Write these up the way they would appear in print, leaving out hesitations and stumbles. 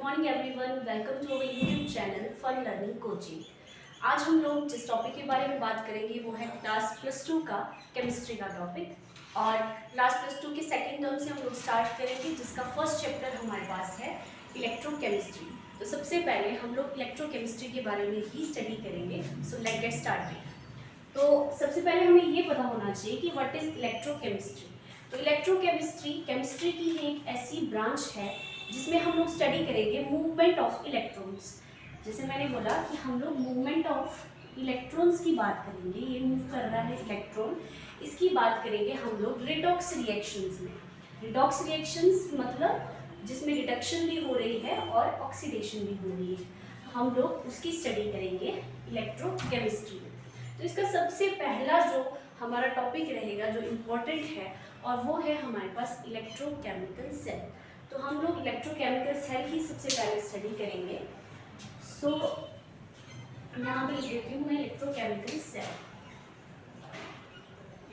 Morning everyone, welcome to our YouTube channel fun learning coaching. आज हम लोग जिस टॉपिक के बारे में बात करेंगे वो है क्लास +2 का केमिस्ट्री का टॉपिक। और क्लास +2 के सेकेंड टर्म से हम लोग स्टार्ट करेंगे, जिसका फर्स्ट चैप्टर हमारे पास है इलेक्ट्रोकेमिस्ट्री। तो सबसे पहले हम लोग इलेक्ट्रोकेमिस्ट्री के बारे में ही स्टडी करेंगे। So let's get started. तो सबसे पहले हमें ये पता होना चाहिए कि व्हाट इज इलेक्ट्रोकेमिस्ट्री। तो इलेक्ट्रोकेमिस्ट्री केमिस्ट्री की एक ऐसी ब्रांच है जिसमें हम लोग स्टडी करेंगे मूवमेंट ऑफ इलेक्ट्रॉन्स। जैसे मैंने बोला कि हम लोग मूवमेंट ऑफ इलेक्ट्रॉन्स की बात करेंगे, ये मूव कर रहा है इलेक्ट्रॉन, इसकी बात करेंगे हम लोग रिडॉक्स रिएक्शंस में। रिडॉक्स रिएक्शंस मतलब जिसमें रिडक्शन भी हो रही है और ऑक्सीडेशन भी हो रही है, हम लोग उसकी स्टडी करेंगे इलेक्ट्रोकेमिस्ट्री में। तो इसका सबसे पहला जो हमारा टॉपिक रहेगा जो इम्पोर्टेंट है, और वो है हमारे पास इलेक्ट्रोकेमिकल सेल। तो हम लोग इलेक्ट्रोकेमिकल सेल ही सबसे पहले स्टडी करेंगे। सो यहाँ पे लिख देती हूँ मैं इलेक्ट्रोकेमिकल सेल।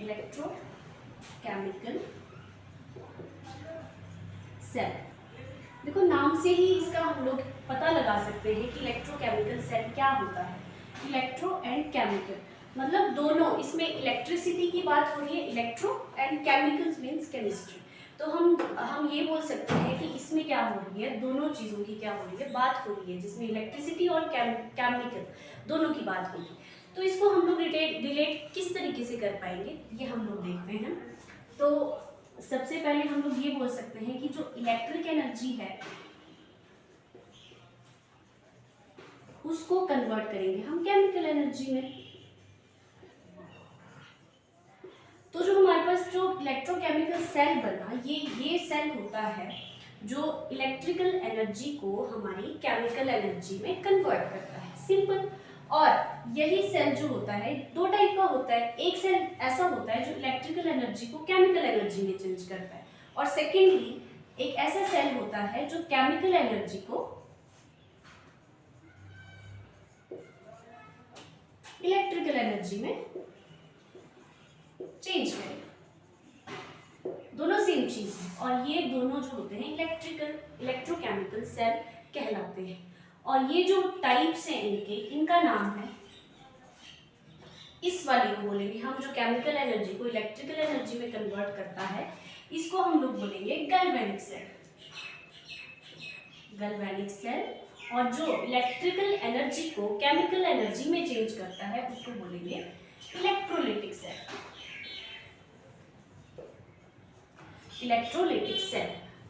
इलेक्ट्रोकेमिकल सेल, देखो नाम से ही इसका हम लोग पता लगा सकते हैं कि इलेक्ट्रोकेमिकल सेल क्या होता है। इलेक्ट्रो एंड केमिकल मतलब दोनों, इसमें इलेक्ट्रिसिटी की बात हो रही है, electro and chemicals means chemistry. तो हम ये बोल सकते हैं कि इसमें क्या हो रही है, दोनों चीज़ों की क्या हो रही है, बात हो रही है, जिसमें इलेक्ट्रिसिटी और केमिकल दोनों की बात होगी। तो इसको हम लोग रिलेट किस तरीके से कर पाएंगे, ये हम लोग देखते हैं। तो सबसे पहले हम लोग ये बोल सकते हैं कि जो इलेक्ट्रिक एनर्जी है उसको कन्वर्ट करेंगे हम केमिकल एनर्जी में। तो जो हमारे पास जो इलेक्ट्रोकेमिकल सेल बना, ये सेल होता है जो इलेक्ट्रिकल एनर्जी को हमारी केमिकल एनर्जी में कन्वर्ट करता है, सिंपल। और यही सेल जो होता है दो टाइप का होता है। एक सेल ऐसा होता है जो इलेक्ट्रिकल एनर्जी को केमिकल एनर्जी में चेंज करता है, और सेकेंडली एक ऐसा सेल होता है जो केमिकल एनर्जी को इलेक्ट्रिकल एनर्जी में चेंज करेगा। दोनों सेम चीज है, और ये दोनों जो होते हैं इलेक्ट्रोकेमिकल सेल कहलाते हैं। और ये जो टाइप्स हैं इनका नाम है, इस वाले को बोलेंगे हम, जो केमिकल एनर्जी को इलेक्ट्रिकल एनर्जी में कन्वर्ट करता है, इसको हम लोग बोलेंगे गैल्वेनिक सेल। Galvanic cell. और जो इलेक्ट्रिकल एनर्जी को केमिकल एनर्जी में चेंज करता है उसको बोलेंगे इलेक्ट्रोलाइटिक सेल। Electrolytic cell.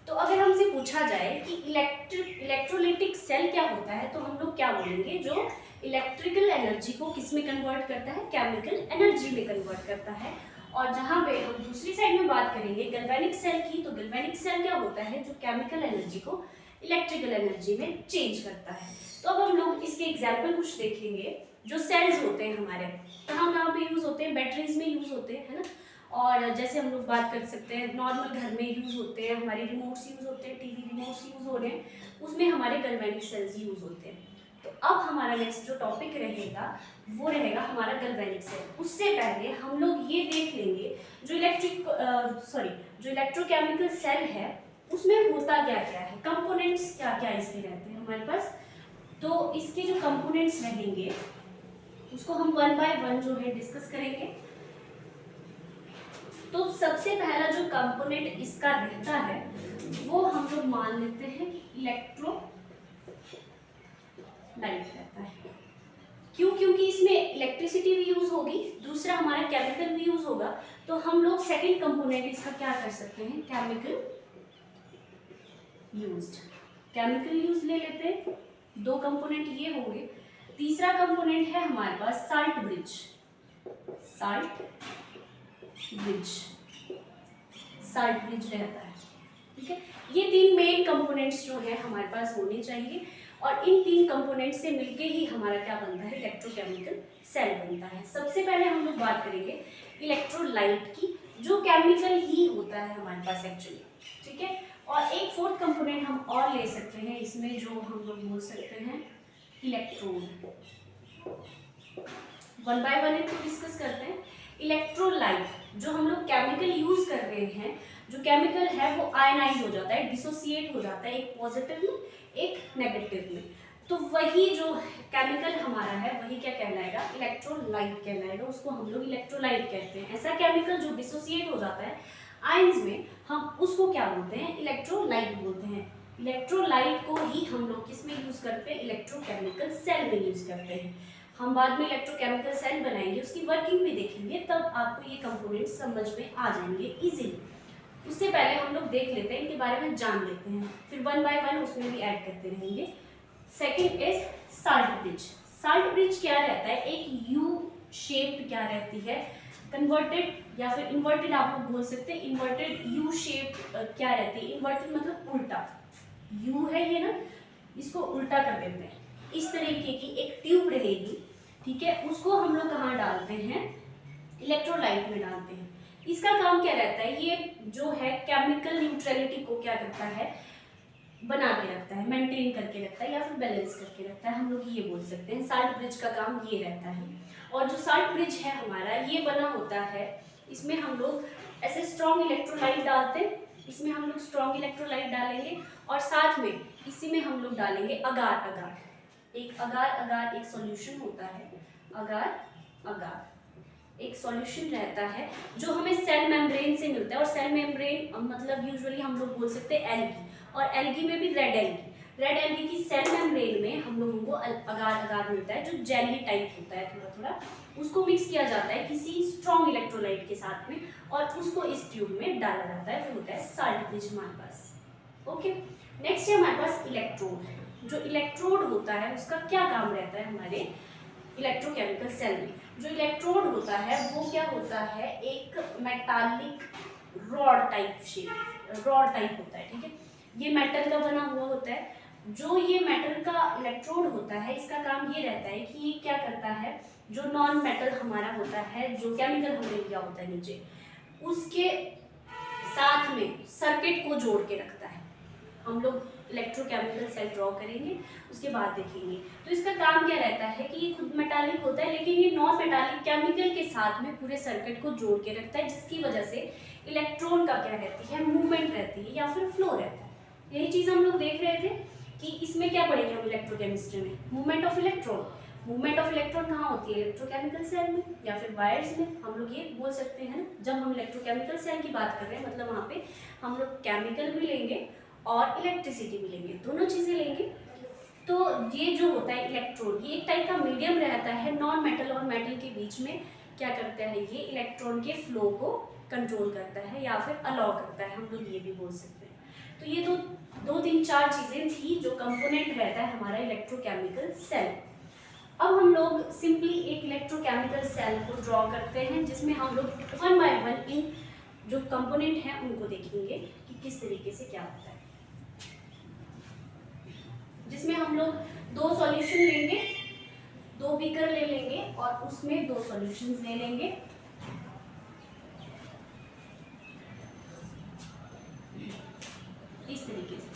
तो अगर हमसे पूछा जाए कि इलेक्ट्रोलाइटिक सेल क्या होता है, तो हम लोग क्या बोलेंगे, जो इलेक्ट्रिकल एनर्जी को किस में कन्वर्ट करता है, केमिकल एनर्जी में कन्वर्ट करता है। और जहाँ पे हम दूसरी साइड में बात करेंगे गैल्वेनिक सेल की, तो गैल्वेनिक सेल क्या होता है, जो केमिकल एनर्जी को इलेक्ट्रिकल एनर्जी में चेंज करता है। तो अब हम लोग इसके एग्जाम्पल कुछ देखेंगे। जो सेल्स होते हैं हमारे कहाँ पे यूज होते हैं, बैटरीज में यूज होते हैं, है ना। और जैसे हम लोग बात कर सकते हैं नॉर्मल घर में यूज होते हैं, हमारे रिमोट्स यूज होते हैं, टीवी रिमोट्स यूज हो रहे हैं, उसमें हमारे गैल्वेनिक सेल्स यूज होते हैं। तो अब हमारा नेक्स्ट जो टॉपिक रहेगा वो रहेगा हमारा गैल्वेनिक सेल। उससे पहले हम लोग ये देख लेंगे जो जो इलेक्ट्रोकेमिकल सेल है उसमें होता क्या क्या है, कंपोनेंट्स क्या क्या इसके रहते हैं हमारे पास। तो इसके जो कंपोनेंट्स रहेंगे उसको हम वन बाय वन जो है डिस्कस करेंगे। तो सबसे पहला जो कंपोनेंट इसका रहता है वो हम लोग मान लेते हैं कि इलेक्ट्रोलाइट रहता है। क्यों? क्योंकि इसमें इलेक्ट्रिसिटी भी यूज होगी, दूसरा हमारा केमिकल भी यूज होगा। तो हम लोग सेकंड कंपोनेंट इसका क्या कर सकते हैं, केमिकल यूज ले लेते हैं। दो कंपोनेंट ये होंगे। तीसरा कंपोनेंट है हमारे पास साल्ट ब्रिज रहता है, ठीक है। ये तीन मेन कंपोनेंट्स जो है हमारे पास होने चाहिए, और इन तीन कंपोनेंट से मिलके ही हमारा क्या बनता है, इलेक्ट्रोकेमिकल सेल बनता है। सबसे पहले हम लोग बात करेंगे इलेक्ट्रोलाइट की, जो केमिकल ही होता है हमारे पास एक्चुअली, ठीक है। और एक फोर्थ कंपोनेंट हम और ले सकते हैं इसमें, जो हम लोग बोल सकते हैं इलेक्ट्रोड। वन बाय वन इनको डिस्कस करते हैं। इलेक्ट्रोलाइट जो हम लोग केमिकल यूज कर रहे हैं, जो केमिकल है वो आयनाइज हो जाता है, डिसोसिएट हो जाता है, एक पॉजिटिव में एक वही जो केमिकल हमारा है वही क्या कहलाएगा, इलेक्ट्रोलाइट कहलाएगा, उसको हम लोग इलेक्ट्रोलाइट कहते हैं। ऐसा केमिकल जो डिसोसिएट हो जाता है आयंस में, हम उसको क्या बोलते हैं, इलेक्ट्रोलाइट बोलते हैं। इलेक्ट्रोलाइट को ही हम लोग किस में यूज करते हैं, इलेक्ट्रोकेमिकल सेल में यूज करते हैं। हम बाद में इलेक्ट्रोकेमिकल सेल बनाएंगे, उसकी वर्किंग भी देखेंगे, तब आपको ये कंपोनेंट समझ में आ जाएंगे इजीली। उससे पहले हम लोग देख लेते हैं, इनके बारे में जान लेते हैं, फिर वन बाय वन उसमें भी ऐड करते रहेंगे। Second is salt bridge. Salt bridge क्या रहता है, एक यू शेप्ड क्या रहती है, कन्वर्टेड या फिर इन्वर्टेड आप लोग बोल सकते हैं, इन्वर्टेड यू शेप क्या रहती है, इन्वर्टेड मतलब उल्टा, यू है ये ना, इसको उल्टा कर देते हैं, इस तरीके की एक ट्यूब रहेगी, ठीक है। उसको हम लोग कहाँ डालते हैं, इलेक्ट्रोलाइट में डालते हैं। इसका काम क्या रहता है, ये जो है केमिकल न्यूट्रलिटी को क्या करता है, बना के रखता है, मेंटेन करके रखता है या फिर बैलेंस करके रखता है, हम लोग ये बोल सकते हैं। साल्ट ब्रिज का काम ये रहता है। और जो साल्ट ब्रिज है हमारा, ये बना होता है, इसमें हम लोग ऐसे स्ट्रॉन्ग इलेक्ट्रोलाइट डालते हैं, इसमें हम लोग स्ट्रॉन्ग इलेक्ट्रोलाइट डालेंगे और साथ में इसी में हम लोग डालेंगे अगार। अगार एक अगार एक सॉल्यूशन होता है, अगार एक सॉल्यूशन रहता है जो हमें सेल मेम्ब्रेन से मिलता है। और सेल मेम्ब्रेन मतलब यूजुअली हम लोग बोल सकते हैं एल्गी, और एल्गी में भी रेड एल्गी की सेल मेम्ब्रेन में हम लोगों को अगार मिलता है, जो जेली टाइप होता है थोड़ा थोड़ा। उसको मिक्स किया जाता है किसी स्ट्रॉन्ग इलेक्ट्रोलाइट के साथ में और उसको इस ट्यूब में डाला जाता है, जो होता है साल्ट ब्रिज हमारे पास। ओके, नेक्स्ट है हमारे पास इलेक्ट्रोड। जो इलेक्ट्रोड होता है उसका क्या काम रहता है हमारे इलेक्ट्रोकेमिकल सेल में। जो इलेक्ट्रोड होता है वो क्या होता है, एक मेटालिक रॉड टाइप होता है, ठीक है। ये मेटल का बना हुआ होता है। जो ये मेटल का इलेक्ट्रोड होता है, इसका काम ये रहता है कि ये क्या करता है, जो नॉन मेटल हमारा होता है, जो केमिकल हमने लिया होता है नीचे, उसके साथ में सर्किट को जोड़ के रखता है। हम लोग इलेक्ट्रोकेमिकल सेल ड्रॉ करेंगे, उसके बाद देखेंगे। तो इसका काम क्या रहता है कि ये खुद मेटालिक होता है, लेकिन ये नॉन मेटालिक केमिकल के साथ में पूरे सर्किट को जोड़ के रखता है, जिसकी वजह से इलेक्ट्रॉन का क्या रहती है, मूवमेंट रहती है या फिर फ्लो रहता है। यही चीज़ हम लोग देख रहे थे कि इसमें क्या पढ़ेंगे हम इलेक्ट्रोकेमिस्ट्री में, movement of electron. Movement of electron कहाँ होती है, इलेक्ट्रोकेमिकल सेल में या फिर वायर्स में, हम लोग ये बोल सकते हैं ना। जब हम इलेक्ट्रोकेमिकल सेल की बात कर रहे हैं, मतलब वहाँ पे हम लोग केमिकल भी लेंगे और इलेक्ट्रिसिटी भी लेंगे, दोनों चीज़ें लेंगे। तो ये जो होता है इलेक्ट्रोड, ये एक टाइप का मीडियम रहता है नॉन मेटल और मेटल के बीच में। क्या करता है, ये इलेक्ट्रॉन के फ्लो को कंट्रोल करता है या फिर अलाउ करता है, हम लोग ये भी बोल सकते हैं। तो ये दो तीन चार चीज़ें थी जो कंपोनेंट रहता है हमारा इलेक्ट्रोकेमिकल सेल। अब हम लोग सिंपली एक इलेक्ट्रोकेमिकल सेल को ड्रॉ करते हैं, जिसमें हम लोग वन बाय वन इन जो कंपोनेंट हैं उनको देखेंगे कि किस तरीके से क्या होता है। जिसमें हम लोग दो सॉल्यूशन लेंगे, दो बीकर ले लेंगे और उसमें दो सॉल्यूशंस ले लेंगे। इस तरीके से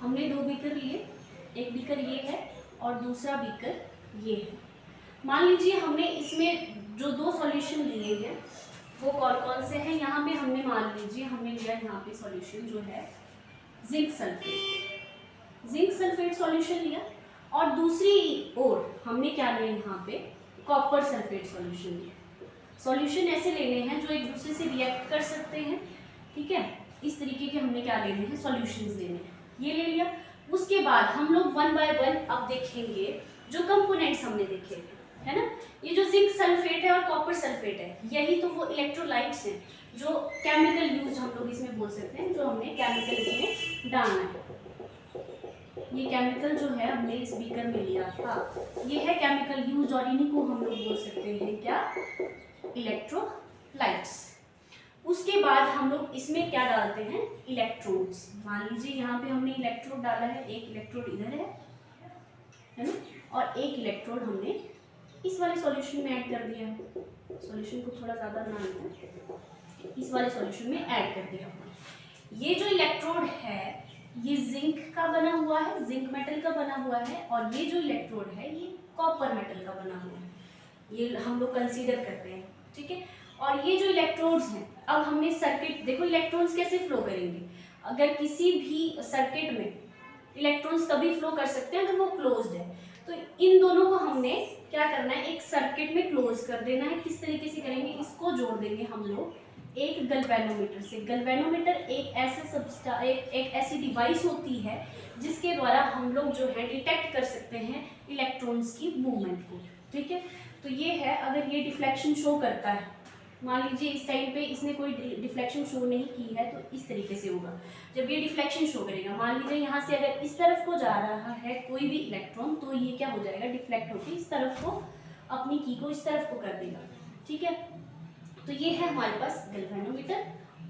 हमने दो बीकर लिए, एक बीकर ये है और दूसरा बीकर ये है। मान लीजिए हमने इसमें जो दो सॉल्यूशन लिए हैं वो कौन कौन से हैं। यहाँ पे हमने मान लीजिए हमने लिया यहाँ पे सॉल्यूशन जो है जिंक सल्फेट सॉल्यूशन लिया, और दूसरी ओर हमने क्या लिया यहाँ पे कॉपर सल्फेट सॉल्यूशन लिया। सॉल्यूशन ऐसे लेने हैं जो एक दूसरे से रिएक्ट कर सकते हैं, ठीक है। इस तरीके के हमने क्या लेने हैं, सॉल्यूशंस लेने हैं, ये ले लिया। उसके बाद हम लोग वन बाय वन अब देखेंगे जो कंपोनेंट्स हमने देखे है ना। ये जो जिंक सल्फेट है और कॉपर सल्फेट है, यही तो वो इलेक्ट्रोलाइट्स हैं जो केमिकल यूज हम लोग इसमें बोल सकते हैं, जो हमने केमिकल इसमें डालना है। ये केमिकल जो है हमने इस बीकर में लिया था, ये है केमिकल यूज, और इन्हीं को हम लोग बोल सकते हैं क्या, इलेक्ट्रोलाइट्स। उसके बाद हम लोग इसमें क्या डालते हैं, इलेक्ट्रोड्स। मान लीजिए यहाँ पे हमने इलेक्ट्रोड डाला है, एक इलेक्ट्रोड इधर है ना, और एक इलेक्ट्रोड हमने इस वाले सॉल्यूशन में ऐड कर दिया है। सॉल्यूशन को थोड़ा ज़्यादा बनाना है, इस वाले सॉल्यूशन में ऐड कर दिया हमने। ये जो इलेक्ट्रोड है ये जिंक का बना हुआ है, जिंक मेटल का बना हुआ है, और ये जो इलेक्ट्रोड है ये कॉपर मेटल का बना हुआ है, ये हम लोग कंसीडर करते हैं, ठीक है। और ये जो इलेक्ट्रोड्स हैं, अब हमने सर्किट देखो, इलेक्ट्रॉन्स कैसे फ्लो करेंगे। अगर किसी भी सर्किट में इलेक्ट्रॉन्स तभी फ्लो कर सकते हैं अगर वो क्लोज्ड है। तो इन दोनों को हमने क्या करना है, एक सर्किट में क्लोज कर देना है। किस तरीके से करेंगे, इसको जोड़ देंगे हम लोग एक गैल्वेनोमीटर से। गैल्वेनोमीटर एक ऐसी डिवाइस होती है जिसके द्वारा हम लोग जो है डिटेक्ट कर सकते हैं इलेक्ट्रॉन्स की मूवमेंट को। ठीक है, तो ये है, अगर ये डिफ्लेक्शन शो करता है, मान लीजिए इस टाइम पे इसने कोई डिफ्लेक्शन शो नहीं की है, तो इस तरीके से होगा। जब ये डिफ्लेक्शन शो करेगा, मान लीजिए यहाँ से अगर इस तरफ को जा रहा है कोई भी इलेक्ट्रॉन, तो ये क्या हो जाएगा, डिफ्लेक्ट होकर इस तरफ को अपनी की को इस तरफ को कर देगा। ठीक है, तो ये है हमारे पास गैल्वेनोमीटर,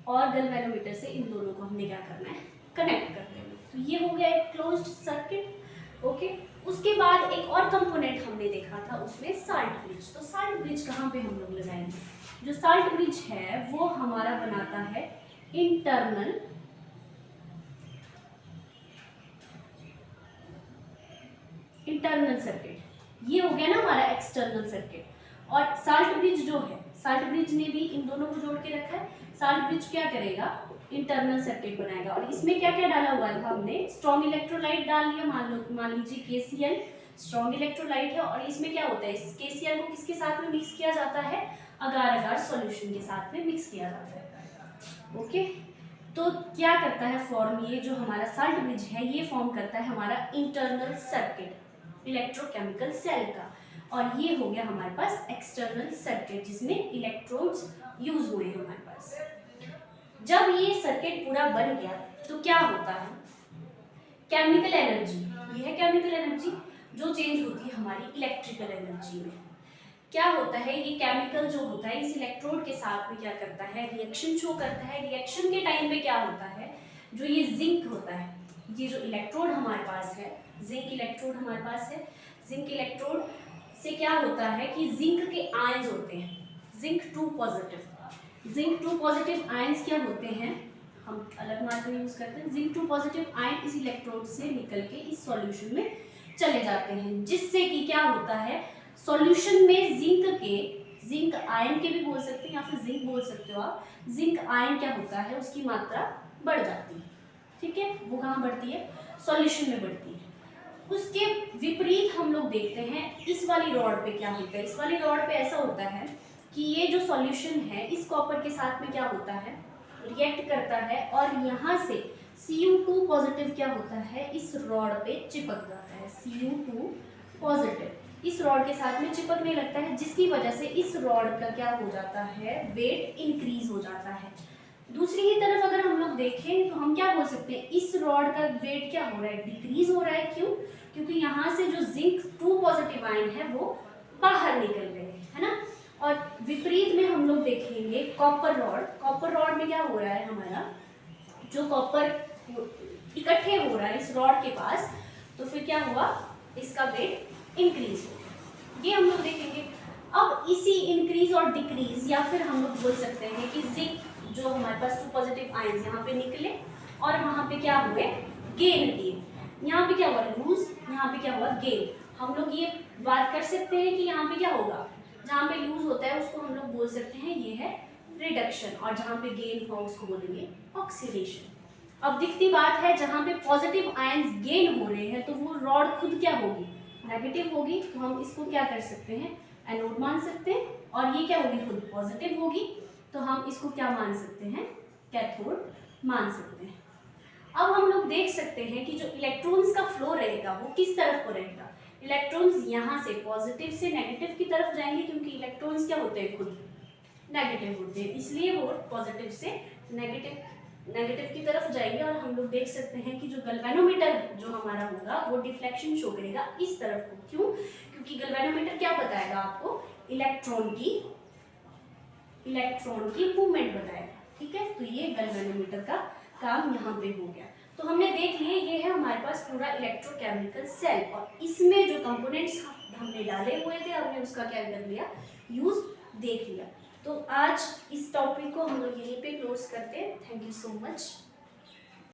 और गैल्वेनोमीटर से इन दोनों को हमने क्या करना है, कनेक्ट कर देना। तो ये हो गया एक क्लोज्ड सर्किट। ओके, उसके बाद एक और कंपोनेंट हमने देखा था उसमें, साल्ट ब्रिज। तो साल्ट ब्रिज कहाँ पे हम लोग लगाएंगे, जो साल्ट ब्रिज है वो हमारा बनाता है इंटरनल सर्किट। ये हो गया ना हमारा एक्सटर्नल सर्किट। और साल्ट ब्रिज जो है, साल्ट ब्रिज ने भी इन दोनों को जोड़ के रखा है। साल्ट ब्रिज क्या करेगा, इंटरनल सर्किट बनाएगा। और इसमें क्या क्या डाला हुआ है, हमने स्ट्रॉन्ग इलेक्ट्रोलाइट डाल दिया। मान लीजिए KCl स्ट्रॉन्ग इलेक्ट्रोलाइट है, और इसमें क्या होता है, इस KCl को किसके साथ में मिक्स किया जाता है, अगार अगार सॉल्यूशन के साथ में मिक्स किया जाता है। ओके, तो क्या करता है फॉर्म, ये जो हमारा साल्ट ब्रिज है ये फॉर्म करता है हमारा इंटरनल सर्किट इलेक्ट्रोकेमिकल सेल का। और ये हो गया हमारे पास एक्सटर्नल सर्किट जिसमें इलेक्ट्रोड्स यूज हुए हैं हमारे पास। जब ये सर्किट पूरा बन गया तो क्या होता है, केमिकल एनर्जी, ये है केमिकल एनर्जी जो चेंज होती है हमारी इलेक्ट्रिकल एनर्जी में। क्या होता है, ये केमिकल जो होता है इस इलेक्ट्रोड के साथ में क्या करता है, रिएक्शन शो करता है। रिएक्शन के टाइम पे क्या होता है, जो ये जिंक होता है, ये जो इलेक्ट्रोड हमारे पास है, जिंक इलेक्ट्रोड हमारे पास है, जिंक इलेक्ट्रोड से क्या होता है कि जिंक के आयंस होते हैं, जिंक 2 पॉजिटिव आयंस क्या होते हैं, हम अलग मार्कर यूज करते हैं। जिंक 2 पॉजिटिव आयन इस इलेक्ट्रोड से निकल के इस सॉल्यूशन में चले जाते हैं, जिससे कि क्या होता है, सॉल्यूशन में जिंक आयन के भी बोल सकते हैं या फिर जिंक बोल सकते हो आप, जिंक आयन क्या होता है, उसकी मात्रा बढ़ जाती है। ठीक है, वो कहाँ बढ़ती है, सॉल्यूशन में बढ़ती है। उसके विपरीत हम लोग देखते हैं इस वाली रॉड पे क्या होता है। इस वाली रॉड पे ऐसा होता है कि ये जो सॉल्यूशन है इस कॉपर के साथ में क्या होता है, रिएक्ट करता है, और यहाँ से Cu2 पॉजिटिव क्या होता है, इस रॉड पे चिपक जाता है। Cu2 पॉजिटिव इस रॉड के साथ में चिपकने लगता है, जिसकी वजह से इस रॉड का क्या हो जाता है, वेट इंक्रीज हो जाता है। दूसरी ही तरफ अगर हम लोग देखें तो हम क्या बोल सकते हैं, इस रॉड का वेट क्या हो रहा है, डिक्रीज हो रहा है। क्यों, क्योंकि यहाँ से जो जिंक 2 पॉजिटिव आयन है वो बाहर निकल रहे हैं, है ना। और विपरीत में हम लोग देखेंगे कॉपर रॉड में क्या हो रहा है, हमारा जो कॉपर इकट्ठे हो रहा है इस रॉड के पास, तो फिर क्या हुआ, इसका वेट इंक्रीज हो। ये हम लोग देखेंगे। अब इसी इंक्रीज और डिक्रीज, या फिर हम लोग बोल सकते हैं कि जिंक जो हमारे पास 2 पॉजिटिव आयंस यहाँ पे निकले और वहाँ पे क्या हुए, गेन किए। यहाँ पे क्या हुआ, लूज, यहाँ पे क्या हुआ, गेन। हम लोग ये बात कर सकते हैं कि यहाँ पे क्या होगा, जहाँ पे लूज होता है उसको हम लोग बोल सकते हैं ये है रिडक्शन, और जहाँ पे गेन हुआ उसको बोलेंगे ऑक्सीडेशन। अब दिखती बात है, जहाँ पे पॉजिटिव आयंस गेन हो रहे हैं तो वो रॉड खुद क्या होगी, नेगेटिव होगी। तो हम इसको क्या कर सकते हैं, एनोड मान सकते हैं, और ये क्या होगी, खुद पॉजिटिव होगी, तो हम इसको क्या मान सकते हैं, कैथोड मान सकते हैं। अब हम लोग देख सकते हैं कि जो इलेक्ट्रॉन्स का फ्लो रहेगा वो किस तरफ को रहेगा, इलेक्ट्रॉन्स यहाँ से पॉजिटिव से नेगेटिव की तरफ जाएंगे, क्योंकि इलेक्ट्रॉन्स क्या होते हैं, खुद नेगेटिव होते हैं, इसलिए वो पॉजिटिव से नेगेटिव की तरफ जाएंगे। और हम लोग देख सकते हैं कि जो गैल्वेनोमीटर जो हमारा होगा वो डिफ्लेक्शन शो करेगा इस तरफ को। क्यों, क्योंकि गैल्वेनोमीटर क्या बताएगा आपको, इलेक्ट्रॉन की मूवमेंट बताएगा। ठीक है, तो ये गैल्वेनोमीटर का काम यहाँ पे हो गया। तो हमने देख लिए, ये है हमारे पास पूरा इलेक्ट्रोकेमिकल सेल, और इसमें जो कंपोनेंट्स हमने डाले हुए थे हमने उसका क्या कर लिया, यूज देख लिया। तो आज इस टॉपिक को हम लोग यहीं पे क्लोज करते हैं। Thank you so much.